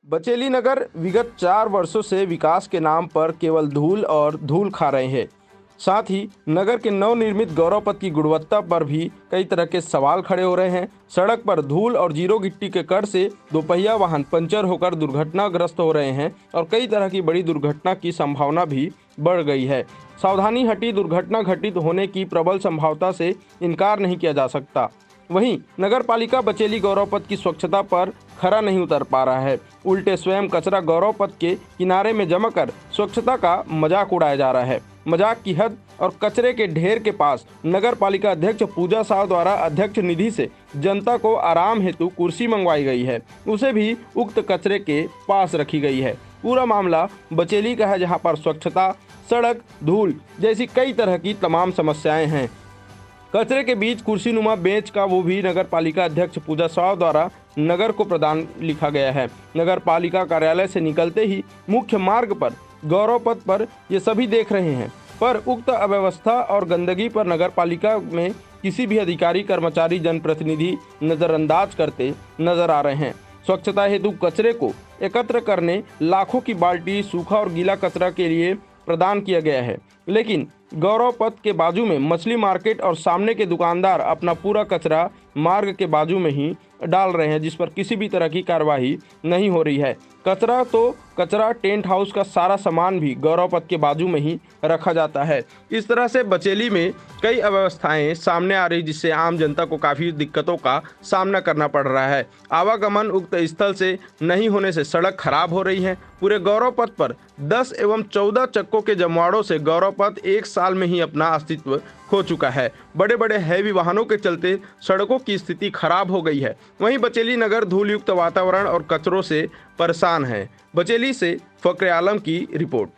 बचेली नगर विगत 4 वर्षों से विकास के नाम पर केवल धूल और धूल खा रहे हैं। साथ ही नगर के नवनिर्मित गौरव पथ की गुणवत्ता पर भी कई तरह के सवाल खड़े हो रहे हैं। सड़क पर धूल और जीरो गिट्टी के कण से दोपहिया वाहन पंचर होकर दुर्घटनाग्रस्त हो रहे हैं और कई तरह की बड़ी दुर्घटना की संभावना भी बढ़ गई है। सावधानी हटी दुर्घटना घटित होने की प्रबल संभावना से इनकार नहीं किया जा सकता। वहीं नगर पालिका बचेली गौरव पथ की स्वच्छता पर खरा नहीं उतर पा रहा है। उल्टे स्वयं कचरा गौरव पथ के किनारे में जमा कर स्वच्छता का मजाक उड़ाया जा रहा है। मजाक की हद और कचरे के ढेर के पास नगर पालिका अध्यक्ष पूजा साव द्वारा अध्यक्ष निधि से जनता को आराम हेतु कुर्सी मंगवाई गई है, उसे भी उक्त कचरे के पास रखी गई है। पूरा मामला बचेली का है, जहां पर स्वच्छता, सड़क, धूल जैसी कई तरह की तमाम समस्याएं हैं। कचरे के बीच कुर्सी नुमा बेंच का वो भी नगर पालिका अध्यक्ष पूजा साव द्वारा नगर को प्रदान लिखा गया है। नगर पालिका कार्यालय से निकलते ही मुख्य मार्ग पर गौरव पथ पर ये सभी देख रहे हैं, पर उक्त अव्यवस्था और गंदगी पर नगर पालिका में किसी भी अधिकारी, कर्मचारी, जनप्रतिनिधि नज़रअंदाज करते नजर आ रहे हैं। स्वच्छता हेतु कचरे को एकत्र करने लाखों की बाल्टी सूखा और गीला कचरा के लिए प्रदान किया गया है, लेकिन गौरव पथ के बाजू में मछली मार्केट और सामने के दुकानदार अपना पूरा कचरा मार्ग के बाजू में ही डाल रहे हैं, जिस पर किसी भी तरह की कार्रवाई नहीं हो रही है। कचरा तो कचरा, टेंट हाउस का सारा सामान भी गौरव पथ के बाजू में ही रखा जाता है। इस तरह से बचेली में कई अव्यवस्थाएं सामने आ रही, जिससे आम जनता को काफ़ी दिक्कतों का सामना करना पड़ रहा है। आवागमन उक्त स्थल से नहीं होने से सड़क खराब हो रही है। पूरे गौरव पथ पर 10 एवं 14 चक्कों के जमवाड़ों से गौरव पथ 1 साल में ही अपना अस्तित्व खो चुका है। बड़े बड़े हैवी वाहनों के चलते सड़कों की स्थिति खराब हो गई है। वहीं बचेली नगर धूल युक्त वातावरण और कचरों से परेशान है। बचेली से फक्र आलम की रिपोर्ट।